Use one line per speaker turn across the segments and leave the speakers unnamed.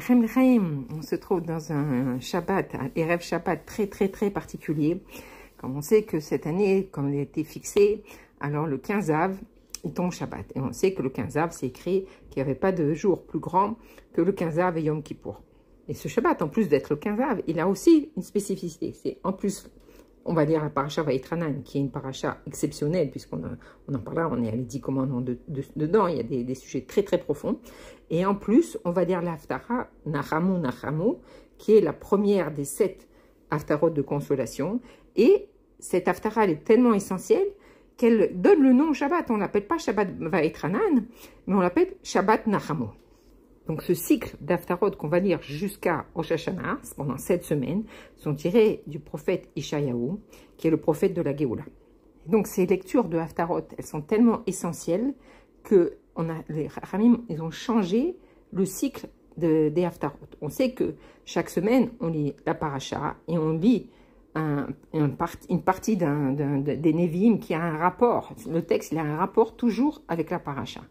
Lechem Lechaim, on se trouve dans un Shabbat, un Erev Shabbat très particulier. Comme on sait que cette année, comme il a été fixé, alors le 15 Av, il tombe Shabbat. Et on sait que le 15 Av, c'est écrit qu'il n'y avait pas de jour plus grand que le 15 Av et Yom Kippour. Et ce Shabbat, en plus d'être le 15 Av, il a aussi une spécificité. C'est en plus, on va lire la paracha Vaïtranan, qui est une paracha exceptionnelle, puisqu'on en parlera, on est à les 10 commandements dedans, il y a des sujets très profonds. Et en plus, on va lire l'Haftara Nachamu, qui est la première des 7 Haftarot de consolation. Et cette Haftara, elle est tellement essentielle qu'elle donne le nom Shabbat. On ne l'appelle pas Shabbat Vaïtranan, mais on l'appelle Shabbat Nachamu. Donc ce cycle d'Haftarot qu'on va lire jusqu'à Rosh Hashanah, pendant 7 semaines, sont tirés du prophète Ishayahu, qui est le prophète de la Géoula. Donc ces lectures de Haftarot, elles sont tellement essentielles que les Ramim, ils ont changé le cycle des Haftarot. On sait que chaque semaine, on lit la paracha et on lit une partie des Nevi'im qui a un rapport. Le texte, il a un rapport toujours avec la paracha.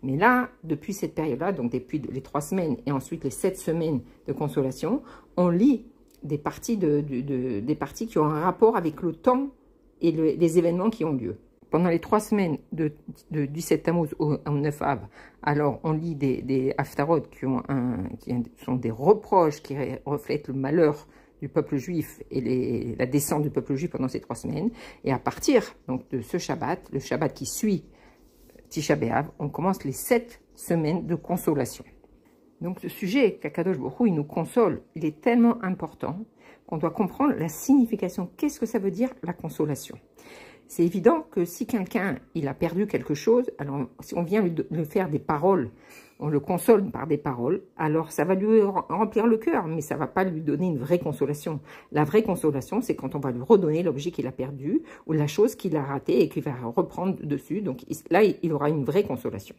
Mais là, depuis cette période-là, donc depuis les 3 semaines et ensuite les 7 semaines de consolation, on lit des parties, des parties qui ont un rapport avec le temps et les événements qui ont lieu. Pendant les 3 semaines du 7 Tammuz au 9 Av, alors on lit des Haftarot qui sont des reproches qui reflètent le malheur du peuple juif et la descente du peuple juif pendant ces 3 semaines. Et à partir donc, de ce Shabbat, le Shabbat qui suit Tisha B'Av, on commence les 7 semaines de consolation. Donc ce sujet qu'Akadosh Baruch Hu, il nous console, il est tellement important qu'on doit comprendre la signification. Qu'est-ce que ça veut dire la consolation? C'est évident que si quelqu'un il a perdu quelque chose, alors si on vient lui faire des paroles, on le console par des paroles, alors ça va lui remplir le cœur, mais ça ne va pas lui donner une vraie consolation. La vraie consolation, c'est quand on va lui redonner l'objet qu'il a perdu ou la chose qu'il a ratée et qu'il va reprendre dessus. Donc là, il aura une vraie consolation.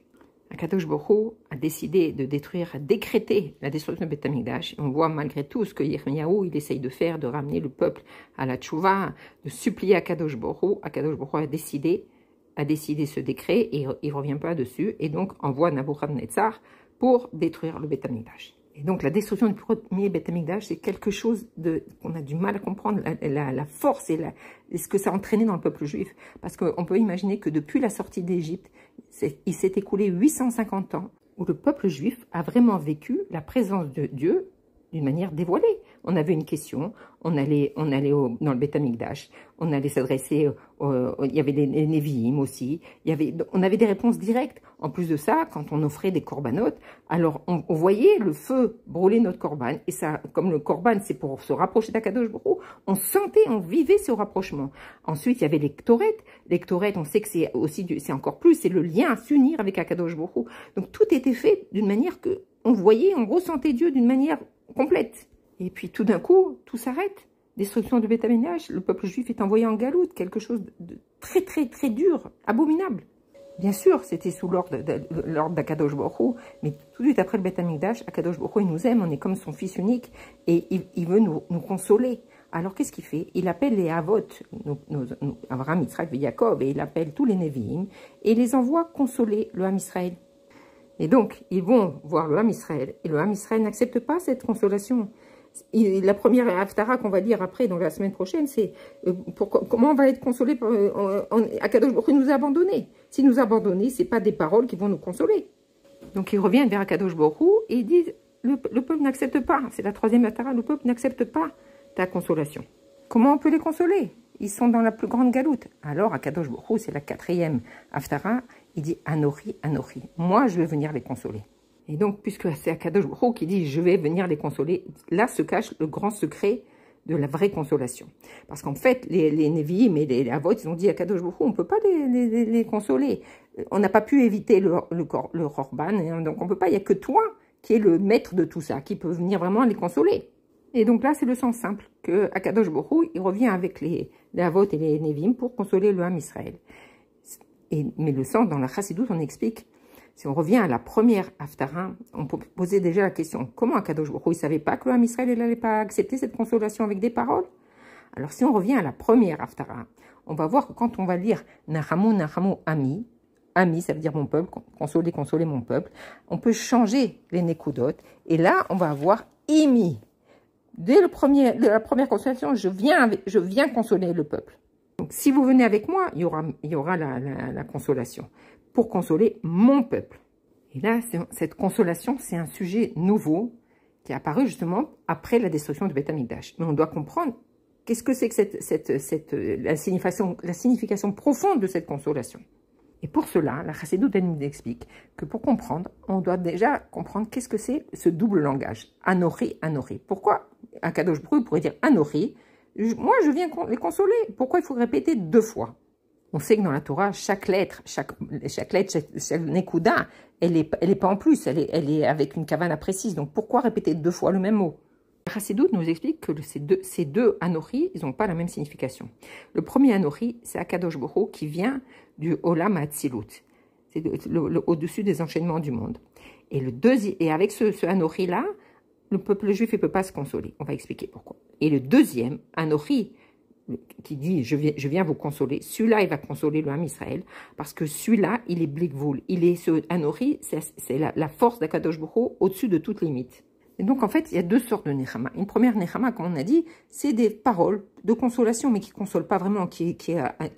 Akadosh Baruch Hu a décidé de détruire, a décrété la destruction de Beth Amikdash. On voit malgré tout ce que Yirmiyahu, il essaye de faire, de ramener le peuple à la tchouva, de supplier Akadosh Baruch Hu. Akadosh Baruch Hu a décidé ce décret et il ne revient pas dessus. Et donc envoie Nabuchodonosor pour détruire le Beth Amikdash. Et donc la destruction du premier Beth Amikdash, c'est quelque chose qu'on a du mal à comprendre, la force et ce que ça a entraîné dans le peuple juif. Parce qu'on peut imaginer que depuis la sortie d'Égypte, il s'est écoulé 850 ans où le peuple juif a vraiment vécu la présence de Dieu d'une manière dévoilée. On avait une question, on allait dans le Beth Amikdash, on allait s'adresser, il y avait les Nevi'im aussi, on avait des réponses directes. En plus de ça, quand on offrait des corbanotes, alors on voyait le feu brûler notre corban, et ça, comme le corban c'est pour se rapprocher d'Akadosh Baruch Hu, on sentait, on vivait ce rapprochement. Ensuite, il y avait les ktorettes. Les ktorettes, on sait que c'est aussi, c'est encore plus, c'est le lien à s'unir avec Akadosh Baruch Hu. Donc tout était fait d'une manière que on voyait, on ressentait Dieu d'une manière complète. Et puis tout d'un coup, tout s'arrête. Destruction du Beth Amikdash, le peuple juif est envoyé en galoute, quelque chose de très dur, abominable. Bien sûr, c'était sous l'ordre d'Akadosh Baruch Hu, mais tout de suite après le Beth Amikdash, Akadosh Baruch Hu, il nous aime, on est comme son fils unique, et il veut nous consoler. Alors qu'est-ce qu'il fait? Il appelle les Avot, Abraham, Yitzhak et Yaakov, et il appelle tous les Nevi'im, et il les envoie consoler le Ham Israël. Et donc, ils vont voir le Ham Israël, et le Ham Israël n'accepte pas cette consolation. La première Haftara qu'on va lire après, dans la semaine prochaine, c'est comment on va être consolé Akadosh Baruch Hu nous a abandonnés. S'il nous a abandonnés, ce n'est pas des paroles qui vont nous consoler. Donc, ils reviennent vers Akadosh Baruch Hu et ils disent, le peuple n'accepte pas, c'est la 3e Haftara, le peuple n'accepte pas ta consolation. Comment on peut les consoler? Ils sont dans la plus grande galoute. Alors, Akadosh Baruch Hu, c'est la 4e Haftara, il dit, Anori, Anori, moi je vais venir les consoler. Et donc, puisque c'est Akadosh Baruch Hu qui dit « je vais venir les consoler », là se cache le grand secret de la vraie consolation. Parce qu'en fait, les Nevi'im et les Avot, ils ont dit à Akadosh Baruch Hu, on ne peut pas les consoler. On n'a pas pu éviter le Korban, hein, donc on ne peut pas, il n'y a que toi qui es le maître de tout ça, qui peut venir vraiment les consoler. Et donc là, c'est le sens simple, que Akadosh Baruch Hu, il revient avec les Avot et les Nevi'im pour consoler le Ham Israël. Mais le sens, dans la Chassidut, on explique. Si on revient à la première Haftara, on peut poser déjà la question, comment Akadosh Baruch Hu, il ne savait pas que le Ham Israël n'allait pas accepter cette consolation avec des paroles? Alors si on revient à la première Haftara, on va voir que quand on va lire Nachamu, Nachamu, Ami, Ami, ça veut dire mon peuple, consoler, consoler mon peuple. On peut changer les nekudot. Et là, on va avoir Imi. Dès la première consolation, je viens consoler le peuple. Donc, si vous venez avec moi, il y aura la consolation pour consoler mon peuple. Et là, cette consolation, c'est un sujet nouveau qui est apparu justement après la destruction du Beth Amikdash. Mais on doit comprendre qu'est-ce que c'est que la signification profonde de cette consolation. Et pour cela, la Chassidoute nous explique que pour comprendre, on doit déjà comprendre qu'est-ce que c'est ce double langage. Anori, Anori. Pourquoi Akadosh Baruch Hu pourrait dire Anori, moi je viens les consoler. Pourquoi il faut répéter 2 fois? On sait que dans la Torah, chaque lettre, chaque nekuda, elle est pas en plus, elle est avec une kavana précise. Donc pourquoi répéter 2 fois le même mot? La Chassidoute nous explique que ces deux Anori, ils n'ont pas la même signification. Le premier Anori, c'est Akadosh Baruch Hu qui vient du Olam Hatzilut. C'est au-dessus des enchaînements du monde. Et avec ce Anori-là, le peuple juif ne peut pas se consoler. On va expliquer pourquoi. Et le deuxième Anori, qui dit je viens vous consoler, celui-là il va consoler le Ham Israël parce que celui-là il est blikvoul, ce Anori, c'est la force d'Akadosh Baruch Hu au-dessus de toute limite. Et donc en fait il y a 2 sortes de nechama. Une première nechama, comme on a dit, c'est des paroles de consolation mais qui ne consolent pas vraiment, qui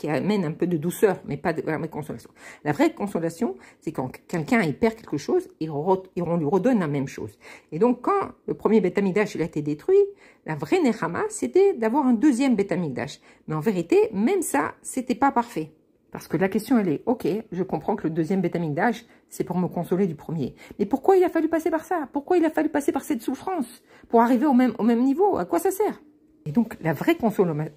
amènent un peu de douceur mais pas de vraie consolation. La vraie consolation, c'est quand quelqu'un il perd quelque chose, on lui redonne la même chose. Et donc quand le premier Beth Amikdash il a été détruit, la vraie nechama, c'était d'avoir un deuxième Beth Amikdash. Mais en vérité, même ça, c'était pas parfait. Parce que la question, elle est, ok, je comprends que le deuxième Beth Amikdash, c'est pour me consoler du premier. Mais pourquoi il a fallu passer par ça? Pourquoi il a fallu passer par cette souffrance? Pour arriver au même niveau? À quoi ça sert? Et donc, la vraie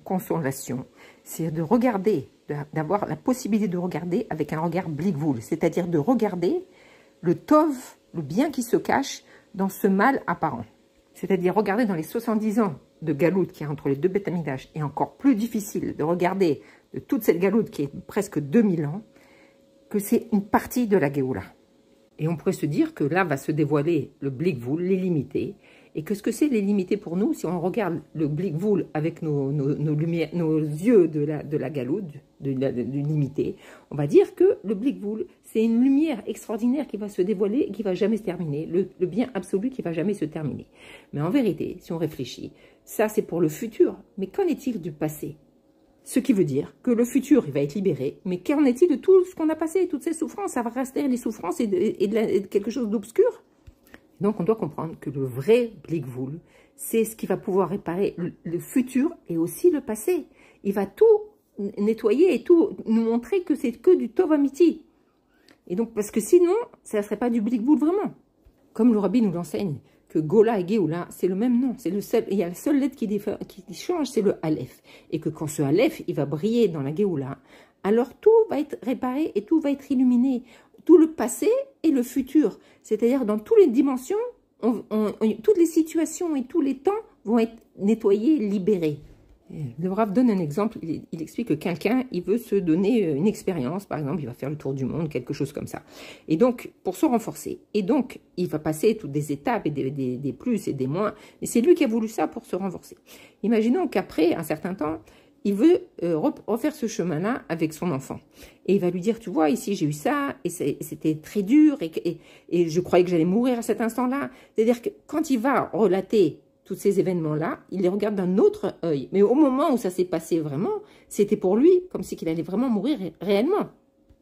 consolation, c'est de regarder, d'avoir la possibilité de regarder avec un regard blikvoul. C'est-à-dire de regarder le tov, le bien qui se cache dans ce mal apparent. C'est-à-dire regarder dans les 70 ans de galoute qui est entre les 2 Beth Amikdash, et encore plus difficile de regarder de toute cette galoute qui est presque 2000 ans, que c'est une partie de la Géoula. Et on pourrait se dire que là va se dévoiler le blikvoul, les limités, et que ce que c'est les limités pour nous, si on regarde le blikvoul avec nos yeux de la galoute, du limité, on va dire que le blikvoul, c'est une lumière extraordinaire qui va se dévoiler et qui va jamais se terminer, le bien absolu qui va jamais se terminer. Mais en vérité, si on réfléchit, ça c'est pour le futur, mais qu'en est-il du passé? Ce qui veut dire que le futur, il va être libéré, mais qu'en est-il de tout ce qu'on a passé, toutes ces souffrances? Ça va rester les souffrances et de quelque chose d'obscur. Donc, on doit comprendre que le vrai blikvoul, c'est ce qui va pouvoir réparer le futur et aussi le passé. Il va tout nettoyer et tout nous montrer que c'est que du tov amiti. Et donc, parce que sinon, ça ne serait pas du blikvoul vraiment. Comme le rabbi nous l'enseigne, que Gola et Géoula, c'est le même nom. Il y a la seule lettre qui change, c'est le Aleph. Et que quand ce Aleph, il va briller dans la Géoula, alors tout va être réparé et tout va être illuminé. Tout le passé et le futur. C'est-à-dire dans toutes les dimensions, toutes les situations et tous les temps vont être nettoyés, libérés. Le Rav donne un exemple, il explique que quelqu'un, il veut se donner une expérience, par exemple, il va faire le tour du monde, quelque chose comme ça. Et donc, pour se renforcer. Et donc, il va passer toutes des étapes et des plus et des moins. Mais c'est lui qui a voulu ça pour se renforcer. Imaginons qu'après un certain temps, il veut refaire ce chemin-là avec son enfant. Et il va lui dire, tu vois, ici j'ai eu ça, et c'était très dur, et je croyais que j'allais mourir à cet instant-là. C'est-à-dire que quand il va relater tous ces événements-là, il les regarde d'un autre œil. Mais au moment où ça s'est passé vraiment, c'était pour lui comme si qu'il allait vraiment mourir réellement.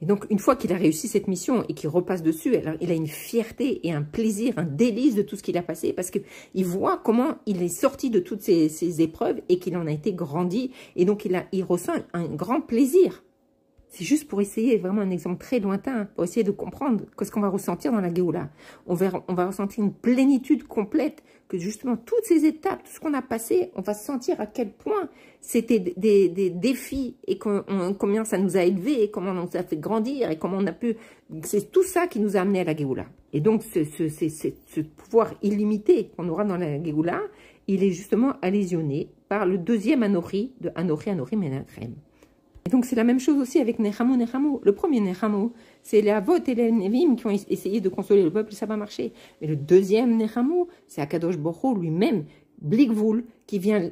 Et donc, une fois qu'il a réussi cette mission et qu'il repasse dessus, alors, il a une fierté et un plaisir, un délice de tout ce qu'il a passé parce qu'il voit comment il est sorti de toutes ces épreuves et qu'il en a été grandi. Et donc, il ressent un grand plaisir. C'est juste pour essayer, vraiment un exemple très lointain, pour essayer de comprendre ce qu'on va ressentir dans la Géoula. On va ressentir une plénitude complète, que justement, toutes ces étapes, tout ce qu'on a passé, on va sentir à quel point c'était des défis et combien ça nous a élevés, et comment on nous a fait grandir, et comment on a pu... C'est tout ça qui nous a amené à la Géoula. Et donc, ce pouvoir illimité qu'on aura dans la Géoula, il est justement allésionné par le deuxième Anori, de Anori Menachem. Et donc, c'est la même chose aussi avec Nechamo. Le premier Nechamo, c'est les Avot et les Nevim qui ont essayé de consoler le peuple, ça va marcher. Mais le deuxième Nechamo, c'est Akadosh Baruch Hu lui-même, blikvoul, qui vient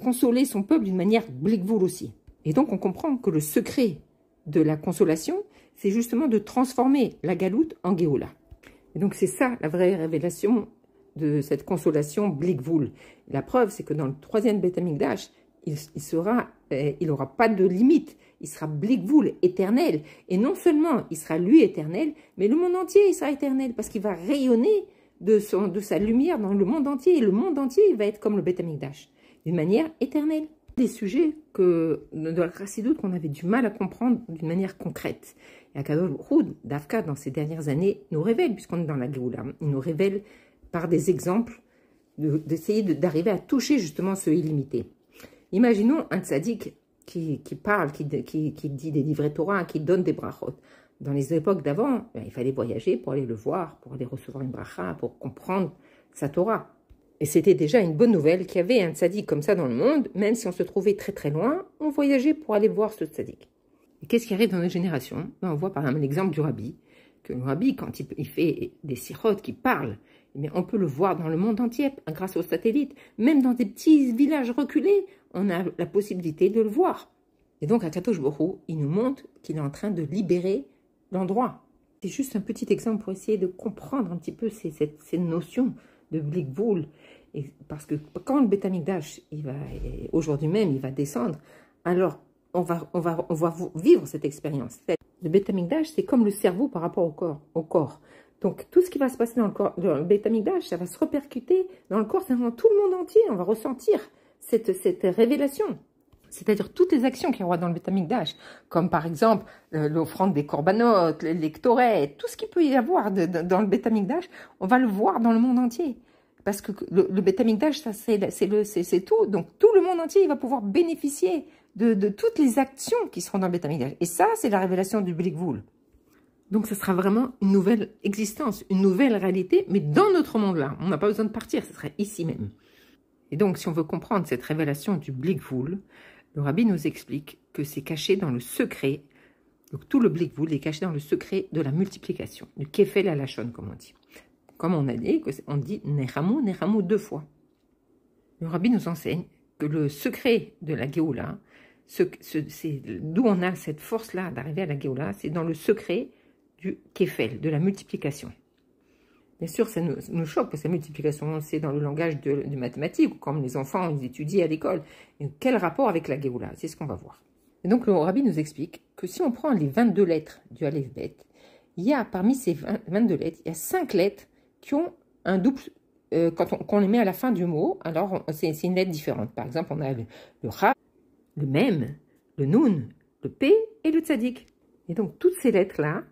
consoler son peuple d'une manière blikvoul aussi. Et donc, on comprend que le secret de la consolation, c'est justement de transformer la galoute en Géoula. Et donc, c'est ça la vraie révélation de cette consolation Blikvoul. La preuve, c'est que dans le troisième Beth Amikdash, il n'aura pas de limite. Il sera Blikvoul, éternel. Et non seulement il sera lui éternel, mais le monde entier, il sera éternel parce qu'il va rayonner de sa lumière dans le monde entier. Et le monde entier, il va être comme le Beth Amikdash, d'une manière éternelle. Des sujets de la Chassidoute qu'on avait du mal à comprendre d'une manière concrète. Et Akadosh Baruch Hu, Dafka, dans ces dernières années, nous révèle, puisqu'on est dans la Géoula, il nous révèle par des exemples d'essayer d'arriver à toucher justement ce illimité. Imaginons un tzaddik qui parle, qui dit des livrets Torah, qui donne des brachot. Dans les époques d'avant, il fallait voyager pour aller le voir, pour aller recevoir une bracha, pour comprendre sa Torah. Et c'était déjà une bonne nouvelle qu'il y avait un tzaddik comme ça dans le monde, même si on se trouvait très très loin, on voyageait pour aller voir ce tzaddik. Et qu'est-ce qui arrive dans notre génération? On voit par exemple l'exemple du rabbi, que le rabbi, quand il fait des sirotes qui parlent, eh on peut le voir dans le monde entier grâce aux satellites. Même dans des petits villages reculés, on a la possibilité de le voir. Et donc, Akadosh Baruch Hu, il nous montre qu'il est en train de libérer l'endroit. C'est juste un petit exemple pour essayer de comprendre un petit peu ces notions de Blikvoul. Parce que quand le Beth Amikdash, aujourd'hui même, il va descendre, alors on va vivre cette expérience. Le Beth Amikdash, c'est comme le cerveau par rapport au corps. Donc, tout ce qui va se passer dans le corps, dans le Beth Amikdash, ça va se répercuter dans le corps, c'est dans tout le monde entier. On va ressentir cette révélation. C'est-à-dire toutes les actions qu'il y aura dans le Beth Amikdash, comme par exemple l'offrande des korbanot, les ktorets, tout ce qu'il peut y avoir dans le Beth Amikdash, on va le voir dans le monde entier. Parce que le Beth Amikdash, ça c'est tout. Donc tout le monde entier, il va pouvoir bénéficier de toutes les actions qui seront dans le Beth Amikdash. Et ça, c'est la révélation du Blikvoul. Donc ce sera vraiment une nouvelle existence, une nouvelle réalité, mais dans notre monde-là. On n'a pas besoin de partir, ce serait ici même. Et donc, si on veut comprendre cette révélation du Blikvoul, le rabbi nous explique que c'est caché dans le secret. Donc tout le Blikvoul est caché dans le secret de la multiplication, du kefel à la shon, comme on dit. Comme on a dit, on dit Nechamu 2 fois. Le rabbi nous enseigne que le secret de la Géoula, d'où on a cette force-là d'arriver à la Géoula, c'est dans le secret du kefel, de la multiplication. Bien sûr, ça nous choque parce que la multiplication, c'est dans le langage de mathématiques, comme les enfants ils étudient à l'école. Quel rapport avec la Géoula? C'est ce qu'on va voir. Et donc, le rabbi nous explique que si on prend les 22 lettres du Aleph Bet, il y a parmi ces 22 lettres, il y a 5 lettres qui ont un double, quand on les met à la fin du mot, alors c'est une lettre différente. Par exemple, on a le Ra, le Mem, le Nun, le P et le Tzadik. Et donc, toutes ces lettres-là,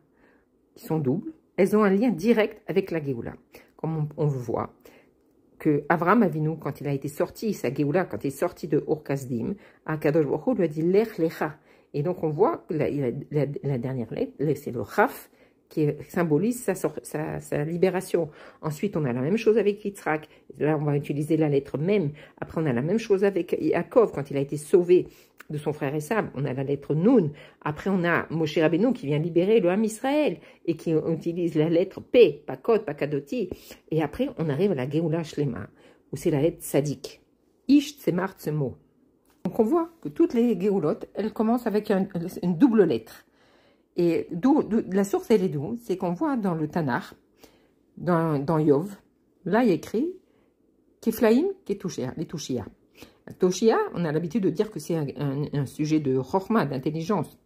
qui sont doubles, elles ont un lien direct avec la Géoula. Comme on voit que Avraham Avinu, quand il a été sorti, sa Géoula, quand il est sorti de Ur Kasdim, Akadosh Baruch Hu lui a dit Lech Lecha. Et donc on voit que la dernière lettre, c'est le Raf, qui symbolise sa libération. Ensuite, on a la même chose avec Yitzhak. Là, on va utiliser la lettre Mem. Après, on a la même chose avec Yaakov, quand il a été sauvé de son frère Esav. On a la lettre Nun. Après, on a Moshe Rabbeinu qui vient libérer le Ham Israël et qui utilise la lettre P, pas Kod, pas Kadoti. Et après, on arrive à la Géoula Shlema, où c'est la lettre Sadik. Ish Tsemar Tsemo. Donc, on voit que toutes les Géoulotes, elles commencent avec une double lettre. Et la source, elle est d'où? C'est qu'on voit dans le Tanakh, dans Yov, là, il y a écrit Keflaim, Ketouchia, les Touchia. Touchia, on a l'habitude de dire que c'est un sujet de Chorma, d'intelligence.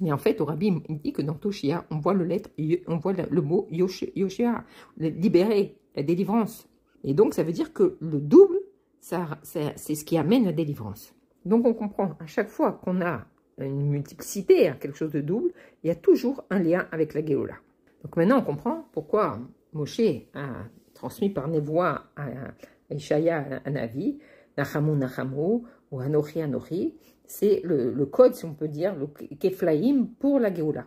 Mais en fait, au rabbi, il dit que dans Touchia, on voit le mot Yoshia, libérer, la délivrance. Et donc, ça veut dire que le double, c'est ce qui amène la délivrance. Donc, on comprend à chaque fois qu'on a une multiplicité, quelque chose de double, il y a toujours un lien avec la Géoula. Donc maintenant, on comprend pourquoi Moshe a transmis par Nevoa à Ishaïa un avis, Nachamu Nachamu, ou Anochi Anochi, c'est le code, si on peut dire, le Keflaim pour la Géoula.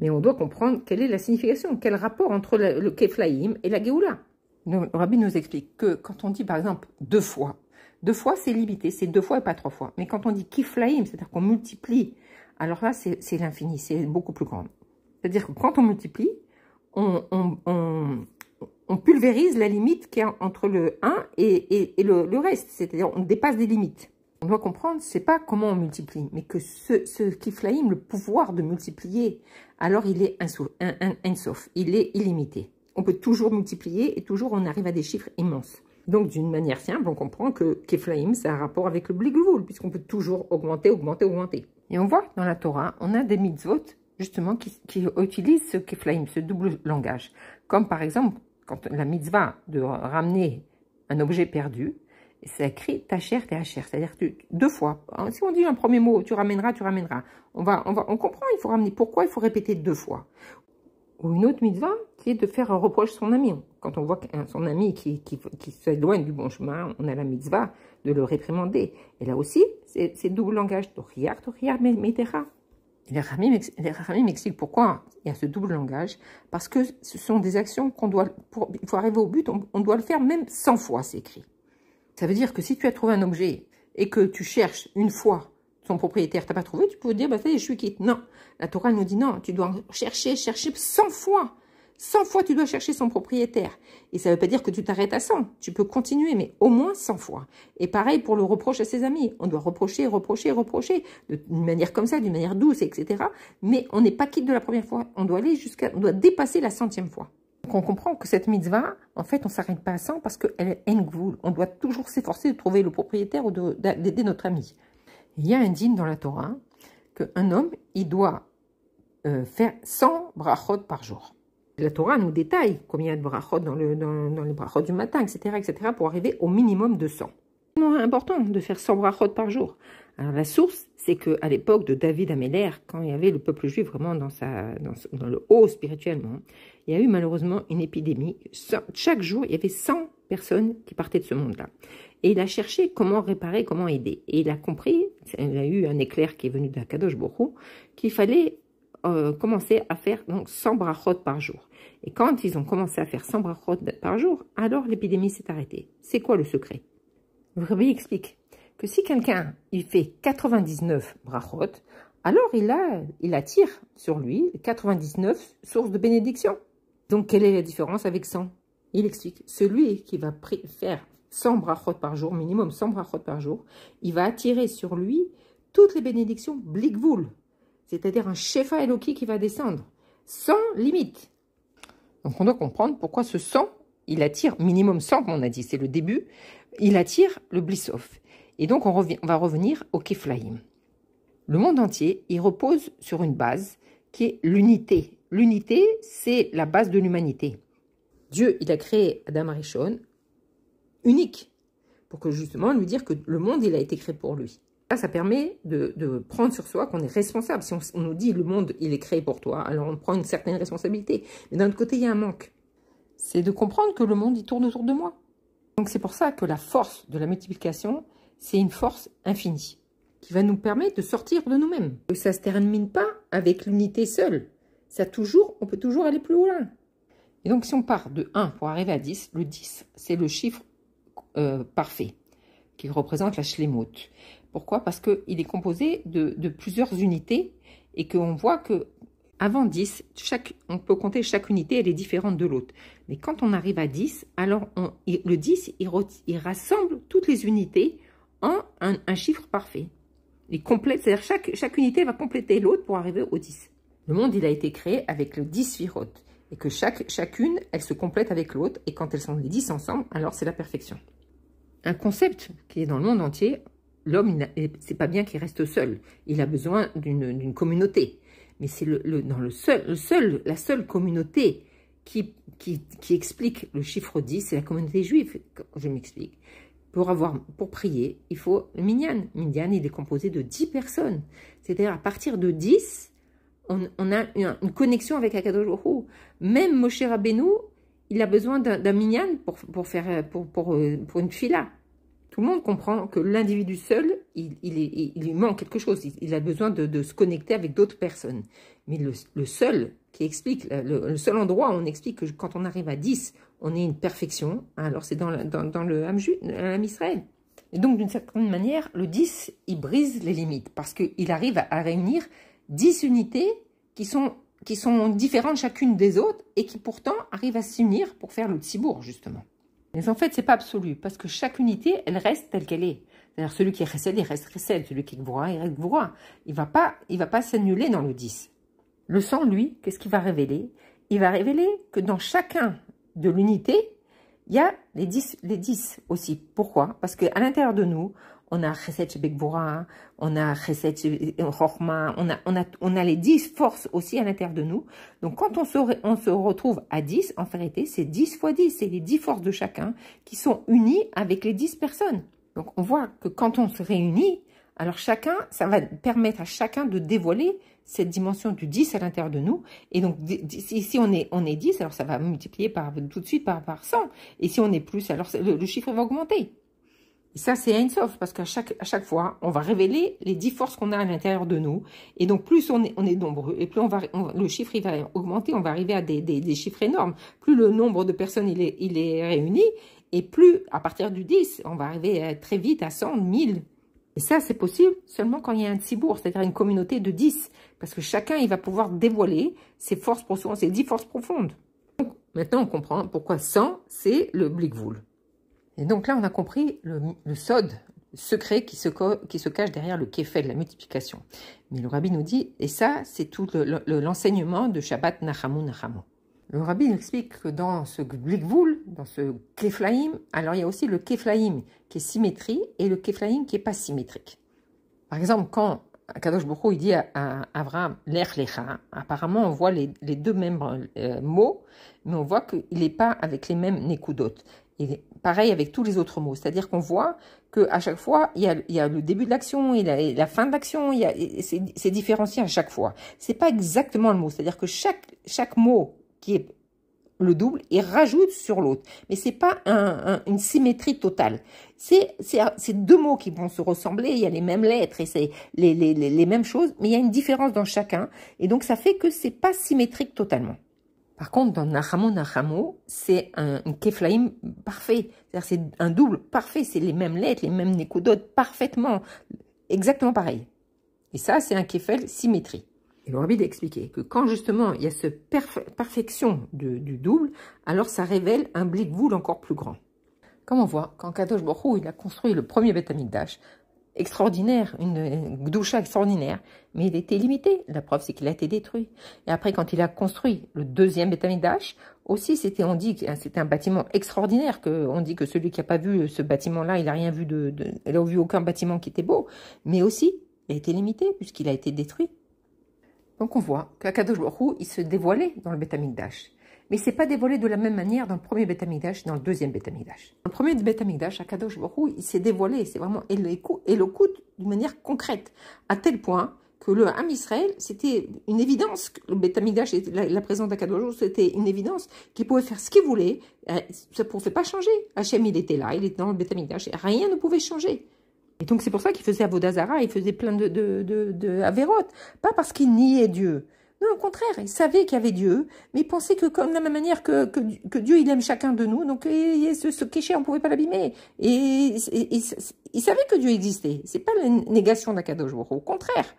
Mais on doit comprendre quelle est la signification, quel rapport entre le Keflaim et la Géoula. Donc, le rabbi nous explique que quand on dit par exemple 2 fois, 2 fois, c'est limité, c'est 2 fois et pas 3 fois. Mais quand on dit kiflaim, c'est-à-dire qu'on multiplie, alors là, c'est l'infini, c'est beaucoup plus grand. C'est-à-dire que quand on multiplie, on pulvérise la limite qui est entre le 1 et le reste. C'est-à-dire on dépasse des limites. On doit comprendre, c'est pas comment on multiplie, mais que ce Kiflaïm, le pouvoir de multiplier, alors il est Ensof, il est illimité. On peut toujours multiplier et toujours on arrive à des chiffres immenses. Donc d'une manière simple, on comprend que Kiflaïm, c'est un rapport avec le Bligvoul, puisqu'on peut toujours augmenter, augmenter, augmenter. Et on voit dans la Torah, on a des mitzvot, justement, qui utilisent ce Kiflaïm, ce double langage. Comme par exemple, quand la mitzvah de ramener un objet perdu, c'est écrit Tacher, Tacher, c'est-à-dire deux fois. Si on dit un premier mot, tu ramèneras, tu ramèneras. On comprend, il faut ramener. Pourquoi il faut répéter deux fois? Ou une autre mitzvah qui est de faire un reproche à son ami. Quand on voit son ami qui s'éloigne du bon chemin, on a la mitzvah de le réprimander. Et là aussi, c'est double langage. Toriar, Metera. Les Rachamim m'expliquent pourquoi il y a ce double langage. Parce que ce sont des actions qu'on doit, il faut arriver au but, on doit le faire même 100 fois, c'est écrit. Ça veut dire que si tu as trouvé un objet et que tu cherches une fois son propriétaire, tu n'as pas trouvé, tu peux dire, bah, ça y est, je suis quitte. Non, la Torah nous dit non, tu dois chercher 100 fois. 100 fois, tu dois chercher son propriétaire. Et ça ne veut pas dire que tu t'arrêtes à 100. Tu peux continuer, mais au moins 100 fois. Et pareil pour le reproche à ses amis. On doit reprocher, d'une manière comme ça, d'une manière douce, etc. Mais on n'est pas quitte de la première fois. On doit aller on doit dépasser la 100e fois. Donc on comprend que cette mitzvah, en fait, on ne s'arrête pas à 100 parce qu'elle est engvoul. On doit toujours s'efforcer de trouver le propriétaire ou d'aider notre ami. Il y a un dîne dans la Torah qu'un homme, il doit faire 100 brachot par jour. La Torah nous détaille combien de brachot dans les brachot du matin, etc., pour arriver au minimum de 100. C'est important de faire 100 brachot par jour. Alors la source, c'est qu'à l'époque de David Améler, quand il y avait le peuple juif vraiment dans le haut spirituellement, il y a eu malheureusement une épidémie. Chaque jour, il y avait 100 personnes qui partaient de ce monde-là. Et il a cherché comment réparer, comment aider. Et il a compris, il a eu un éclair qui est venu d'Akadosh Borou, qu'il fallait commencer à faire donc 100 brachot par jour. Et quand ils ont commencé à faire 100 brachot par jour, alors l'épidémie s'est arrêtée. C'est quoi le secret? Le Rabbi explique que si quelqu'un il fait 99 brachot, alors il attire sur lui 99 sources de bénédiction. Donc quelle est la différence avec 100? Il explique, celui qui va faire 100 brachot par jour, minimum 100 brachot par jour, il va attirer sur lui toutes les bénédictions blikvoul, c'est-à-dire un shefa Eloki qui va descendre, sans limite. Donc on doit comprendre pourquoi ce 100, il attire minimum 100, comme on a dit, c'est le début, il attire le blissof. Et donc on va revenir au Kiflaïm. Le monde entier, il repose sur une base qui est l'unité. L'unité, c'est la base de l'humanité. Dieu, il a créé Adam Arishon unique, pour que justement lui dire que le monde, il a été créé pour lui. Ça permet de prendre sur soi qu'on est responsable. Si on nous dit le monde, il est créé pour toi, alors on prend une certaine responsabilité. Mais d'un autre côté, il y a un manque. C'est de comprendre que le monde, il tourne autour de moi. Donc c'est pour ça que la force de la multiplication, c'est une force infinie, qui va nous permettre de sortir de nous-mêmes. Ça ne se termine pas avec l'unité seule. On peut toujours aller plus loin. Et donc si on part de 1 pour arriver à 10, le 10, c'est le chiffre parfait, qui représente la shlemut. Pourquoi? Parce qu'il est composé de plusieurs unités et qu'on voit que avant 10, on peut compter chaque unité, elle est différente de l'autre. Mais quand on arrive à 10, alors le 10, il rassemble toutes les unités en un chiffre parfait. Il complète, c'est-à-dire chaque unité va compléter l'autre pour arriver au 10. Le monde, il a été créé avec le 10 sphirot. Et que chacune, elle se complète avec l'autre. Et quand elles sont les 10 ensemble, alors c'est la perfection. Un concept qui est dans le monde entier, l'homme, c'est pas bien qu'il reste seul. Il a besoin d'une communauté. Mais c'est la seule communauté qui explique le chiffre 10, c'est la communauté juive. Je m'explique. Pour prier, il faut le minyan. Minyan, il est composé de 10 personnes. C'est-à-dire, à partir de 10, on a une connexion avec Akadosh Baruch Hu. Même Moshe Rabbeinu, il a besoin d'un minyan pour une fila. Tout le monde comprend que l'individu seul, il lui manque quelque chose. Il a besoin de se connecter avec d'autres personnes. Mais le seul qui explique, le seul endroit où on explique que quand on arrive à 10, on est une perfection, alors c'est dans le Ham Israël. Et donc, d'une certaine manière, le 10, il brise les limites parce qu'il arrive à réunir 10 unités qui sont différentes chacune des autres et qui pourtant arrivent à s'unir pour faire le tzibour, justement. Mais en fait, c'est pas absolu, parce que chaque unité, elle reste telle qu'elle est. C'est-à-dire, celui qui est Chesed, il reste Chesed. Celui qui est Gvura, il reste Gvura. Il va pas s'annuler dans le 10. Le 100, lui, qu'est-ce qu'il va révéler? Il va révéler que dans chacun de l'unité, il y a les 10 aussi. Pourquoi? Parce qu'à l'intérieur de nous, on a Chesed chez Gvura, on a Chesed chez Chochma, on a les 10 forces aussi à l'intérieur de nous. Donc, quand on se retrouve à 10, en vérité, c'est 10 fois 10. C'est les 10 forces de chacun qui sont unies avec les 10 personnes. Donc, on voit que quand on se réunit, alors chacun, ça va permettre à chacun de dévoiler cette dimension du 10 à l'intérieur de nous. Et donc, si on est 10, alors ça va multiplier tout de suite par 100. Et si on est plus, alors le chiffre va augmenter. Et ça, c'est Ein Sof, parce qu'à chaque fois, on va révéler les 10 forces qu'on a à l'intérieur de nous. Et donc, plus on est nombreux, et plus le chiffre il va augmenter, on va arriver à des chiffres énormes. Plus le nombre de personnes il est réuni, et plus, à partir du 10, on va arriver très vite à 100, 1000. Et ça, c'est possible seulement quand il y a un tzibour, c'est-à-dire une communauté de 10. Parce que chacun, il va pouvoir dévoiler ses forces profondes, ses 10 forces profondes. Donc, maintenant, on comprend pourquoi 100, c'est le Blikvoul. Et donc là, on a compris le sod, le secret qui se cache derrière le kéfel, la multiplication. Mais le rabbi nous dit, et ça, c'est tout l'enseignement de Shabbat Nachamu Nachamu. Le rabbi nous explique que dans ce Blikvoul, dans ce Keflaïm, alors il y a aussi le Keflaïm qui est symétrie et le Keflaïm qui n'est pas symétrique. Par exemple, quand Akadosh Baruch Hu, il dit à Abraham, Lech Lecha, apparemment on voit les deux mêmes mots, mais on voit qu'il n'est pas avec les mêmes nekudot. Et pareil avec tous les autres mots, c'est-à-dire qu'on voit qu'à chaque fois, il y a le début de l'action et la fin de l'action, c'est différencié à chaque fois. C'est pas exactement le mot, c'est-à-dire que chaque mot qui est le double, il rajoute sur l'autre. Mais c'est pas une symétrie totale. C'est deux mots qui vont se ressembler, il y a les mêmes lettres et c'est les mêmes choses, mais il y a une différence dans chacun. Et donc, ça fait que c'est pas symétrique totalement. Par contre, dans Nachamu Nachamu, c'est un Keflaïm parfait. C'est-à-dire c'est un double parfait. C'est les mêmes lettres, les mêmes nekudot, parfaitement, exactement pareil. Et ça, c'est un Kefel symétrie. Et le rabbi a expliqué que quand justement il y a cette perfection du double, alors ça révèle un Blikvoul encore plus grand. Comme on voit, quand Kadosh Baruch Hu, il a construit le premier Beth Amikdash, extraordinaire, une Gdusha extraordinaire, mais il était limité. La preuve, c'est qu'il a été détruit. Et après, quand il a construit le deuxième Beth Amikdash, aussi, on dit que c'était un bâtiment extraordinaire, on dit que celui qui n'a pas vu ce bâtiment-là, il n'a rien vu il n'a vu aucun bâtiment qui était beau, mais aussi, il a été limité, puisqu'il a été détruit. Donc on voit qu'Akadosh Baruch Hu, il se dévoilait dans le Beth Amikdash. Mais ce n'est pas dévoilé de la même manière dans le premier Beth Amikdash et dans le deuxième Beth Amikdash. Dans le premier Beth Amikdash, Akadosh Baruch Hu, il s'est dévoilé, c'est vraiment éloquent d'une manière concrète, à tel point que le Ham Israël, c'était une évidence, le Beth Amikdash et la présence d'Akadosh Baruch Hu, c'était une évidence qu'il pouvait faire ce qu'il voulait, ça ne pouvait pas changer. Hachem, il était là, il était dans le Beth Amikdash, et rien ne pouvait changer. Et donc, c'est pour ça qu'il faisait Avodazara, il faisait plein de Averot. Pas parce qu'il niait Dieu. Non, au contraire, il savait qu'il y avait Dieu, mais il pensait que, comme de la même manière que Dieu, il aime chacun de nous, donc ce péché, on ne pouvait pas l'abîmer. Et il savait que Dieu existait. C'est pas la négation d'Akadosh Baruch Hu, au contraire.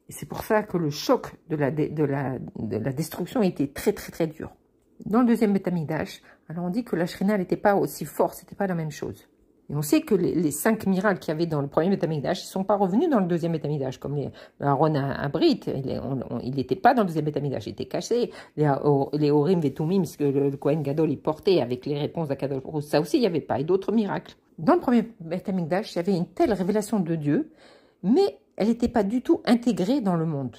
Et c'est pour ça que le choc de la destruction était très, très, très dur. Dans le deuxième Beth Amikdash, alors on dit que la Shrina n'était pas aussi forte, c'était pas la même chose. Et on sait que les 5 miracles qu'il y avait dans le premier Beth Amikdash ne sont pas revenus dans le deuxième Beth Amikdash, comme Aaron à Brit, il n'était pas dans le deuxième Beth Amikdash, il était caché. Les Orim Vetumim, ce que le Kohen Gadol il portait avec les réponses d'Akadosh Baruch Hu, ça aussi il n'y avait pas, et d'autres miracles. Dans le premier Beth Amikdash, il y avait une telle révélation de Dieu, mais elle n'était pas du tout intégrée dans le monde.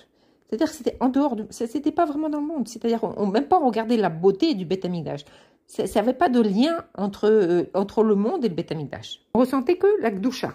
C'est-à-dire que c'était en dehors, c'était pas vraiment dans le monde. C'est-à-dire même pas regarder la beauté du Beth Amikdash. Ça n'avait pas de lien entre le monde et le Beth Amikdash. On ressentait que la Gdusha.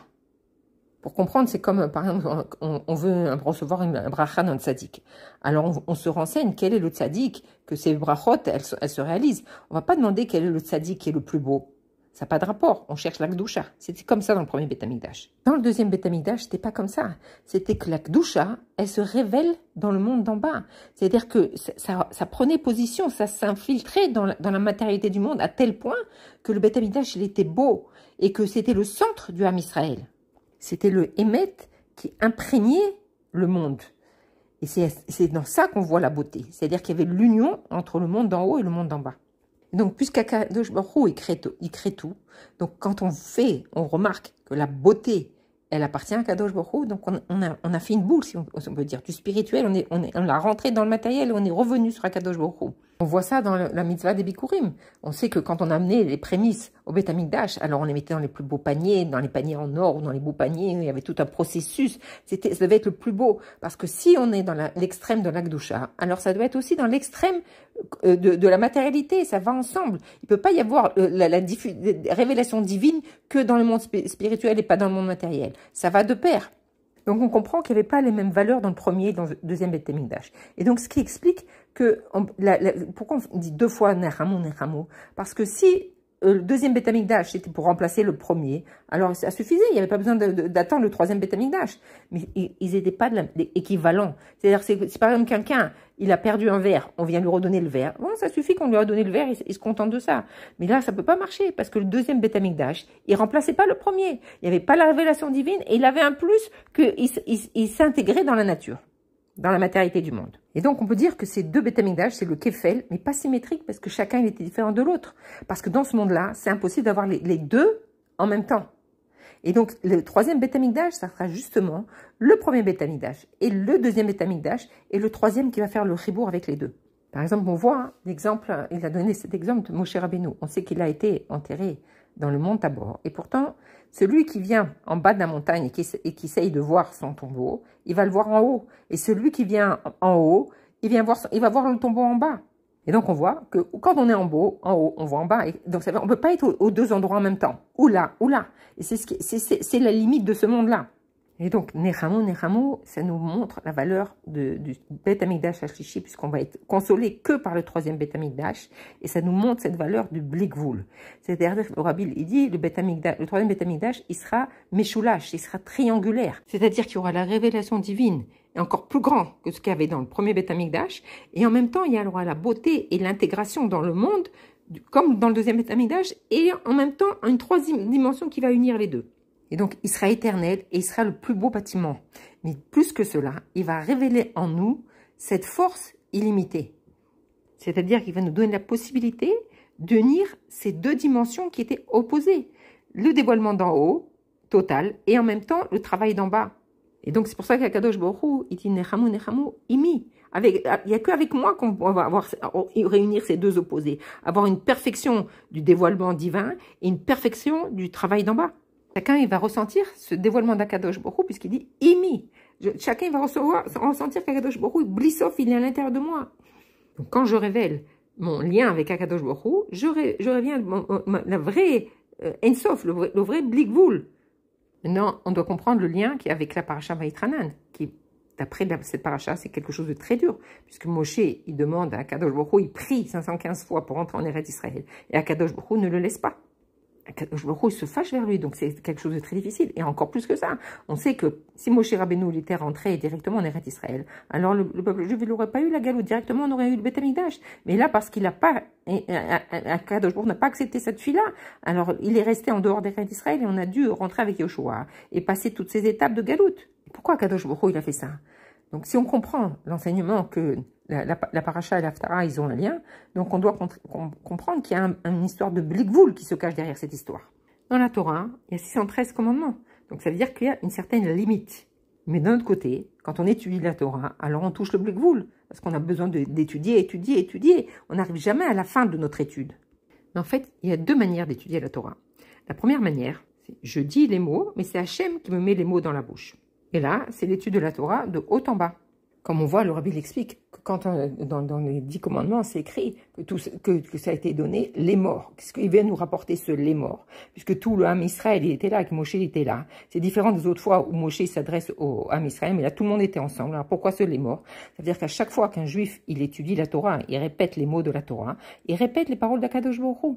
Pour comprendre, c'est comme, par exemple, on veut recevoir un bracha dans le tzaddik. Alors, on se renseigne quel est le tzaddik, que ces brachot, elles se réalisent. On ne va pas demander quel est le tzaddik qui est le plus beau. Ça n'a pas de rapport. On cherche la Gdusha. C'était comme ça dans le premier Beth Amikdash. Dans le deuxième Beth Amikdash, c'était pas comme ça. C'était que la Gdusha, elle se révèle dans le monde d'en bas. C'est-à-dire que ça prenait position, ça s'infiltrait dans la matérialité du monde à tel point que le Beth Amikdash, il était beau et que c'était le centre du Ham Israël. C'était le Hémet qui imprégnait le monde. Et c'est dans ça qu'on voit la beauté. C'est-à-dire qu'il y avait l'union entre le monde d'en haut et le monde d'en bas. Donc, puisqu'Akadosh Baruch Hu, il crée tout, donc quand on remarque que la beauté, elle appartient à Kadosh Baruch Hu, donc on a fait une boule, si on peut dire, du spirituel, on l'a rentré dans le matériel, on est revenu sur Kadosh Baruch Hu. On voit ça dans la mitzvah des Bikurim. On sait que quand on a amené les prémices au Beth Amikdash, alors on les mettait dans les plus beaux paniers, dans les paniers en or ou dans les beaux paniers, il y avait tout un processus. Ça devait être le plus beau. Parce que si on est dans l'extrême de l'Akdusha, alors ça doit être aussi dans l'extrême de la matérialité, ça va ensemble. Il ne peut pas y avoir la révélation divine que dans le monde spirituel et pas dans le monde matériel. Ça va de pair. Donc on comprend qu'il n'y avait pas les mêmes valeurs dans le premier et dans le deuxième Beth Amikdash. Et donc ce qui explique que, pourquoi on dit deux fois Nechamo, Nechamo? Parce que si le deuxième Beth Amikdash c'était pour remplacer le premier, alors ça suffisait, il n'y avait pas besoin d'attendre le troisième Beth Amikdash. Mais ils n'étaient pas équivalents. C'est-à-dire, si par exemple quelqu'un, il a perdu un verre, on vient lui redonner le verre. Bon, ça suffit qu'on lui a donné le verre, il se contente de ça. Mais là, ça ne peut pas marcher, parce que le deuxième Beth Amikdash, il remplaçait pas le premier. Il n'y avait pas la révélation divine, et il avait un plus qu'il s'intégrait dans la nature, dans la matérialité du monde. Et donc, on peut dire que ces deux Beth Amikdash, c'est le Kefel, mais pas symétrique, parce que chacun, il était différent de l'autre. Parce que dans ce monde-là, c'est impossible d'avoir les deux en même temps. Et donc, le troisième Beth Amikdash, ça sera justement le premier Beth Amikdash et le deuxième Beth Amikdash et le troisième qui va faire le chibour avec les deux. Par exemple, on voit l'exemple, il a donné cet exemple de Moshe Rabbeinu. On sait qu'il a été enterré dans le mont Tabor. Et pourtant, celui qui vient en bas de la montagne et qui essaye de voir son tombeau, il va le voir en haut. Et celui qui vient en haut, il va voir le tombeau en bas. Et donc, on voit que quand on est en haut, on voit en bas. Et donc, on ne peut pas être aux deux endroits en même temps. Ou là, ou là. Et c'est la limite de ce monde-là. Et donc, Nechamo, ça nous montre la valeur du Beth Amikdash Ashlishi, puisqu'on va être consolé que par le troisième Beth Amikdash. Et ça nous montre cette valeur du Blikvoul. C'est-à-dire, le Rabbi, il dit, le troisième Beth Amikdash, il sera Meshulash, il sera triangulaire. C'est-à-dire qu'il y aura la révélation divine, et encore plus grand que ce qu'il y avait dans le premier Beth Amikdash. Et en même temps, il y aura la beauté et l'intégration dans le monde, comme dans le deuxième Beth Amikdash, et en même temps, une troisième dimension qui va unir les deux. Et donc, il sera éternel et il sera le plus beau bâtiment. Mais plus que cela, il va révéler en nous cette force illimitée. C'est-à-dire qu'il va nous donner la possibilité d'unir ces deux dimensions qui étaient opposées. Le dévoilement d'en haut, total, et en même temps, le travail d'en bas. Et donc, c'est pour ça qu'Akadosh Baruch Hu, il dit Nechamo, Nechamo, Imi. Il n'y a qu'avec moi qu'on va réunir ces deux opposés. Avoir une perfection du dévoilement divin et une perfection du travail d'en bas. Chacun, il va ressentir ce dévoilement d'Akadosh Baruch Hu, puisqu'il dit « Imi ». Chacun, il va ressentir qu'Akadosh Baruch Hu, Blissof, il est à l'intérieur de moi. Donc, quand je révèle mon lien avec Akadosh Baruch Hu, je reviens la vraie Ensof, le vrai Blikvoul. Maintenant, on doit comprendre le lien qu'il y a avec la paracha Vaïtranan, qui, d'après cette paracha, c'est quelque chose de très dur, puisque Moshe, il demande à Akadosh Baruch Hu, il prie 515 fois pour entrer en Eretz Israël, et Akadosh Baruch Hu ne le laisse pas. Akadosh Baruch Hu, il se fâche vers lui, donc c'est quelque chose de très difficile. Et encore plus que ça, on sait que si Moshe Rabbeinu il était rentré directement en Eretz Israël, alors le peuple juif n'aurait pas eu la galoute, directement on aurait eu le Beth Amikdash. Mais là, parce qu'il n'a pas, Akadosh Baruch Hu n'a pas accepté cette fille-là, alors il est resté en dehors d'Eretz Israël et on a dû rentrer avec Yoshua et passer toutes ces étapes de galoute. Pourquoi Akadosh Baruch Hu il a fait ça? Donc si on comprend l'enseignement que la paracha et l'Haftara, ils ont un lien, donc on doit comprendre qu'il y a une histoire de Blikvoul qui se cache derrière cette histoire. Dans la Torah, il y a 613 commandements, donc ça veut dire qu'il y a une certaine limite. Mais d'un autre côté, quand on étudie la Torah, alors on touche le Blikvoul, parce qu'on a besoin d'étudier, étudier. On n'arrive jamais à la fin de notre étude. Mais en fait, il y a deux manières d'étudier la Torah. La première manière, c'est je dis les mots, mais c'est Hachem qui me met les mots dans la bouche. Et là, c'est l'étude de la Torah de haut en bas. Comme on voit, le Rabbi l'explique, que quand dans les 10 commandements, c'est écrit que ça a été donné, les morts. Qu'est-ce qu'il vient nous rapporter les morts? Puisque tout le Ham Israël, il était là, que Moshe était là. C'est différent des autres fois où Moshe s'adresse au Ham Israël, mais là, tout le monde était ensemble. Alors pourquoi les morts? Ça veut dire qu'à chaque fois qu'un juif, il étudie la Torah, il répète les mots de la Torah, il répète les paroles d'Akadosh Baruch Hu.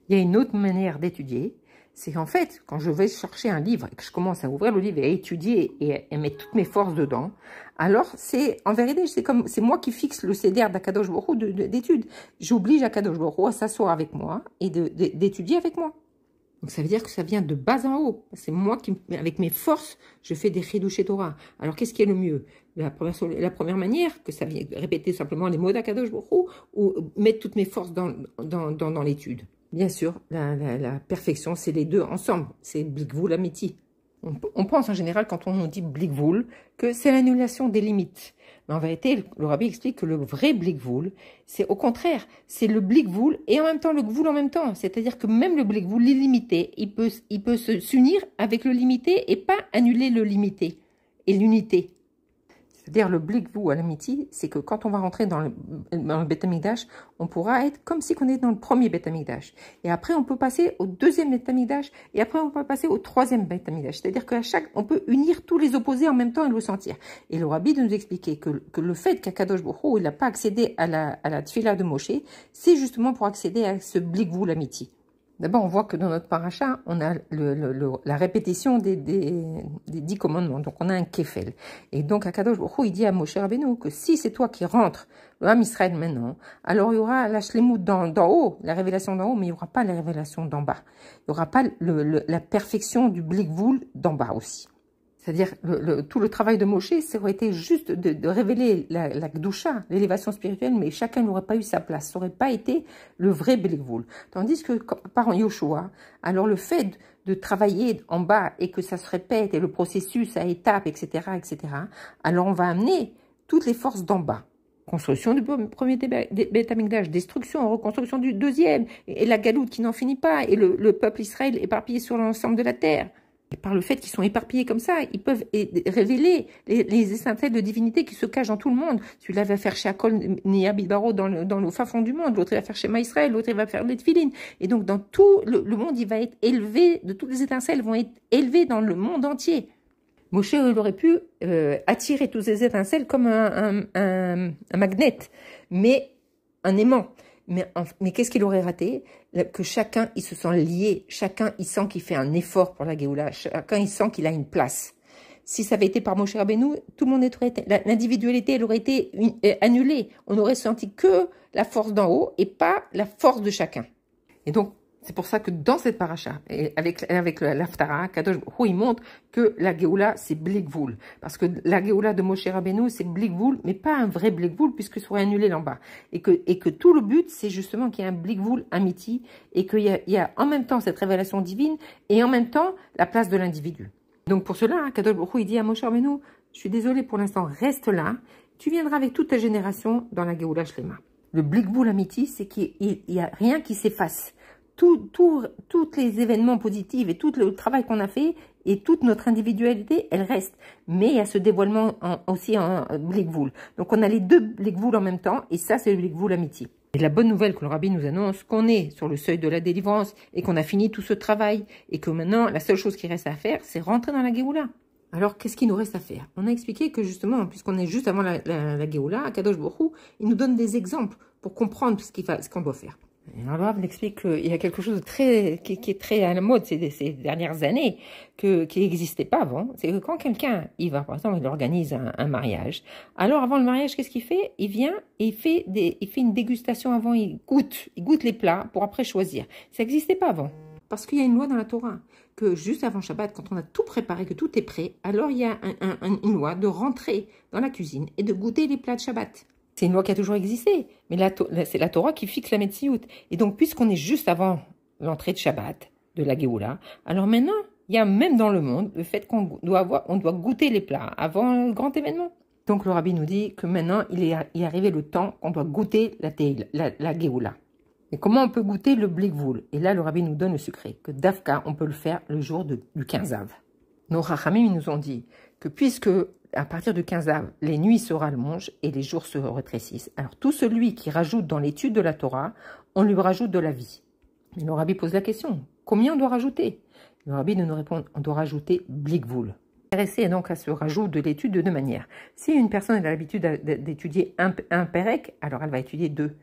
Il y a une autre manière d'étudier, c'est qu'en fait, quand je vais chercher un livre et que je commence à ouvrir le livre et à étudier et à mettre toutes mes forces dedans, alors c'est, en vérité, c'est moi qui fixe le CDR d'Akadosh Baruch Hu d'études. J'oblige Akadosh Baruch Hu à s'asseoir avec moi et d'étudier avec moi. Donc ça veut dire que ça vient de bas en haut. C'est moi qui, avec mes forces, je fais des Chidush Torah. Alors qu'est-ce qui est le mieux? La première manière, que ça vient répéter simplement les mots d'Akadosh Baruch Hu, ou mettre toutes mes forces dans l'étude. Bien sûr, la perfection, c'est les deux ensemble. C'est Blikvul Amiti. On pense en général, quand on nous dit Blikvul, que c'est l'annulation des limites. Mais en vérité, le rabbi explique que le vrai Blikvul, c'est au contraire, c'est le Blikvul et en même temps le Gvul en même temps. C'est-à-dire que même le Blikvul, l'illimité, il peut s'unir avec le limité et pas annuler le limité et l'unité. C'est-à-dire le Blikvul à l'amitié, c'est que quand on va rentrer dans le Beth Amikdash, on pourra être comme si on était dans le premier Beth Amikdash. Et après, on peut passer au deuxième Beth Amikdash, et après, on peut passer au troisième Beth Amikdash. C'est-à-dire on peut unir tous les opposés en même temps et le sentir. Et le rabbi de nous expliquer que le fait qu'Akadosh Baruch Hu, il n'a pas accédé à la tfila de Moshe, c'est justement pour accéder à ce Blikvul amiti. D'abord, on voit que dans notre paracha, on a la répétition des 10 commandements. Donc, on a un kefel. Et donc, Akadosh Baruch Hu, il dit à Moshe Rabbeinu que si c'est toi qui rentres le Ham Israël maintenant, alors il y aura la shlemut d'en haut, la révélation d'en haut, mais il n'y aura pas la révélation d'en bas. Il n'y aura pas la perfection du Blikvul d'en bas aussi. C'est-à-dire, tout le travail de Moshe, ça aurait été juste de révéler la Gdusha, l'élévation spirituelle, mais chacun n'aurait pas eu sa place. Ça n'aurait pas été le vrai Blikvul. Tandis que, par Yoshua, alors le fait de travailler en bas et que ça se répète, et le processus à étapes, etc., alors on va amener toutes les forces d'en bas. Construction du premier Beth Amikdash, destruction, reconstruction du deuxième, et la galoute qui n'en finit pas, et le peuple Israël éparpillé sur l'ensemble de la terre. Et par le fait qu'ils sont éparpillés comme ça, ils peuvent révéler les étincelles de divinité qui se cachent dans tout le monde. Celui-là va faire chez Akol Nia Bidbaro dans le fin fond du monde, l'autre il va faire chez Maïsraël, l'autre il va faire les Tfilin. Et donc dans tout le monde, il va être élevé, de toutes les étincelles vont être élevées dans le monde entier. Moshe, il aurait pu attirer toutes ces étincelles comme un magnet, mais un aimant. Mais qu'est-ce qu'il aurait raté? Que chacun, il se sent lié. Chacun, il sent qu'il fait un effort pour la Géoula. Chacun, il sent qu'il a une place. Si ça avait été par Moshe Rabbeinu, tout le monde aurait été, l'individualité, elle aurait été annulée. On aurait senti que la force d'en haut et pas la force de chacun. Et donc, c'est pour ça que dans cette paracha, et avec l'Haftara, Kadosh Baruch Hu, il montre que la Géoula, c'est Blikvul. Parce que la Géoula de Moshe Rabbeinu, c'est Blikvul, mais pas un vrai Blikvul, puisque ça serait annulé en bas. Et que tout le but, c'est justement qu'il y ait un Blikvul amiti, et qu'il y a en même temps cette révélation divine, et en même temps la place de l'individu. Donc pour cela, Kadosh Baruch Hu, il dit à Moshe Rabbeinu, je suis désolé pour l'instant, reste là, tu viendras avec toute ta génération dans la Géoula Shlema. Le Blikvul amiti, c'est qu'il n'y a rien qui s'efface. Tous les événements positifs et tout le travail qu'on a fait et toute notre individualité, elle reste. Mais il y a ce dévoilement aussi en Blikvul. Donc on a les deux Blikvul en même temps et ça c'est le Blikvul amiti. Et la bonne nouvelle que le rabbi nous annonce, qu'on est sur le seuil de la délivrance et qu'on a fini tout ce travail et que maintenant la seule chose qui reste à faire, c'est rentrer dans la Géoula. Alors, qu'est-ce qu'il nous reste à faire? On a expliqué que justement, puisqu'on est juste avant la Géoula, Kadosh Baruch Hu, il nous donne des exemples pour comprendre ce qu'on doit faire. Et alors, on explique qu'il y a quelque chose de qui est très à la mode ces dernières années, qui n'existait pas avant. C'est que quand quelqu'un, il va, par exemple, il organise un mariage. Alors, avant le mariage, qu'est-ce qu'il fait? Il vient et il fait une dégustation avant, il goûte les plats pour après choisir. Ça n'existait pas avant. Parce qu'il y a une loi dans la Torah, que juste avant Shabbat, quand on a tout préparé, que tout est prêt, alors il y a une loi de rentrer dans la cuisine et de goûter les plats de Shabbat. C'est une loi qui a toujours existé, mais c'est la Torah qui fixe la Metsiout. Et donc, puisqu'on est juste avant l'entrée de Shabbat, de la Géoula, alors maintenant, il y a même dans le monde le fait qu'on doit goûter les plats avant le grand événement. Donc, le rabbi nous dit que maintenant, il est arrivé le temps qu'on doit goûter la Géoula. Et comment on peut goûter le Blikvul? Et là, le rabbi nous donne le secret, que d'Afka, on peut le faire le jour du 15 Av. Nos Rachamim nous ont dit que puisque à partir du 15 Av, les nuits se rallongent et les jours se rétrécissent. Alors tout celui qui rajoute dans l'étude de la Torah, on lui rajoute de la vie. Et le rabbi pose la question, combien on doit rajouter? Le rabbi nous répond, on doit rajouter Blikvul. Intéressé donc à ce rajout de l'étude de deux manières. Si une personne a l'habitude d'étudier un pérec, alors elle va étudier 2,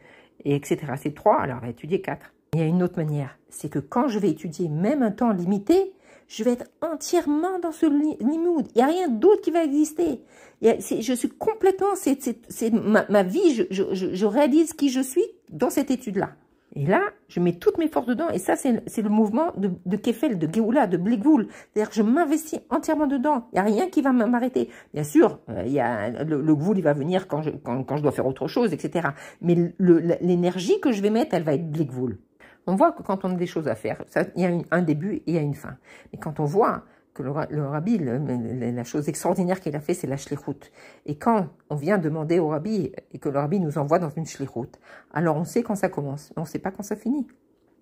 et etc. C'est 3, alors elle va étudier 4. Il y a une autre manière, c'est que quand je vais étudier même un temps limité, je vais être entièrement dans ce limoud. Il n'y a rien d'autre qui va exister. Je suis complètement, c'est ma vie, je réalise qui je suis dans cette étude-là. Et là, je mets toutes mes forces dedans. Et ça, c'est le mouvement de Kefel, de Géoula, de Blikvoul. C'est-à-dire que je m'investis entièrement dedans. Il n'y a rien qui va m'arrêter. Bien sûr, il y a le Gvoul, il va venir quand je dois faire autre chose, etc. Mais l'énergie que je vais mettre, elle va être Blikvoul. On voit que quand on a des choses à faire, il y a un début et il y a une fin. Et quand on voit que le rabbi, la chose extraordinaire qu'il a fait, c'est la shlichut. Et quand on vient demander au rabbi et que le rabbi nous envoie dans une shlichut, alors on sait quand ça commence, mais on ne sait pas quand ça finit.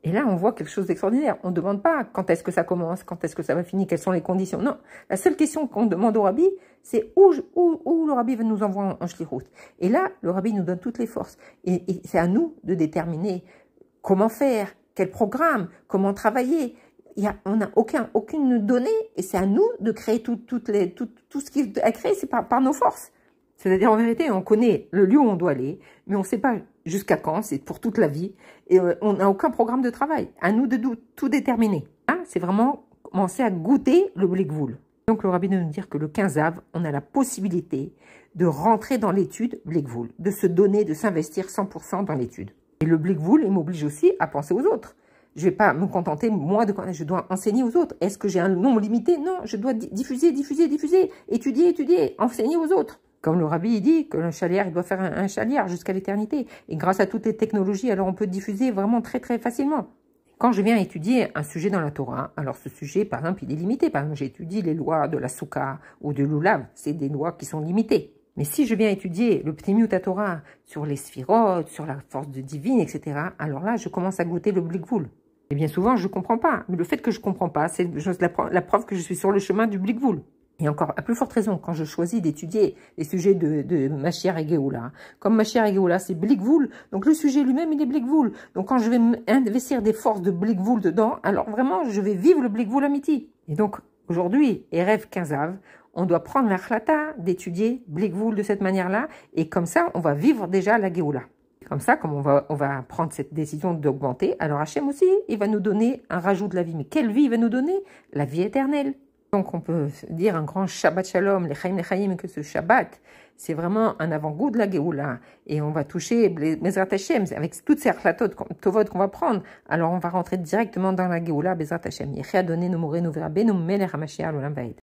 Et là, on voit quelque chose d'extraordinaire. On ne demande pas quand est-ce que ça commence, quand est-ce que ça va finir, quelles sont les conditions. Non, la seule question qu'on demande au rabbi, c'est où le rabbi va nous envoyer en shlichut. Et là, le rabbi nous donne toutes les forces. Et c'est à nous de déterminer comment faire, quel programme, comment travailler. On n'a aucune donnée et c'est à nous de créer tout ce qui est à créer, c'est par nos forces. C'est-à-dire, en vérité, on connaît le lieu où on doit aller, mais on ne sait pas jusqu'à quand, c'est pour toute la vie. Et on n'a aucun programme de travail. À nous de tout déterminer. Hein, c'est vraiment commencer à goûter le Blikvoul. Donc, le rabbi nous dire que le 15 av, on a la possibilité de rentrer dans l'étude Blikvoul, de se donner, de s'investir 100% dans l'étude. Et le Blikvoul, il m'oblige aussi à penser aux autres. Je ne vais pas me contenter, moi, je dois enseigner aux autres. Est-ce que j'ai un nombre limité? Non, je dois diffuser, étudier, enseigner aux autres. Comme le rabbi dit que le chaliard, il doit faire un chaliard jusqu'à l'éternité. Et grâce à toutes les technologies, alors on peut diffuser vraiment très, très facilement. Quand je viens étudier un sujet dans la Torah, alors ce sujet, par exemple, il est limité. Par exemple, j'étudie les lois de la Souka ou de l'Ulav. C'est des lois qui sont limitées. Mais si je viens étudier le Pnimiut Torah sur les sphirotes, sur la force divine, etc., alors là, je commence à goûter le Blikvoul. Et bien souvent, je ne comprends pas. Mais le fait que je ne comprends pas, c'est la preuve que je suis sur le chemin du Blikvoul. Et encore, à plus forte raison, quand je choisis d'étudier les sujets de Mashiach et Géoula. Comme Mashiach et Géoula, c'est Blikvoul, donc le sujet lui-même, il est Blikvoul. Donc quand je vais investir des forces de Blikvoul dedans, alors vraiment, je vais vivre le Blikvoul amiti. Et donc, aujourd'hui, Erev 15 av, on doit prendre la chlata d'étudier Blikvoul de cette manière-là, et comme ça, on va vivre déjà la Géoula. Comme ça, comme on va prendre cette décision d'augmenter, alors Hachem aussi, il va nous donner un rajout de la vie. Mais quelle vie il va nous donner? La vie éternelle. Donc on peut dire un grand Shabbat Shalom, Lechaim, que ce Shabbat, c'est vraiment un avant-goût de la Géoula. Et on va toucher Bezrat Hashem, avec toutes ces achlatot tovot qu'on va prendre. Alors on va rentrer directement dans la Géoula, Bezrat Hashem. Yechia donné nous mourir, nous verra, nous melech HaMashiach l'olam vaed.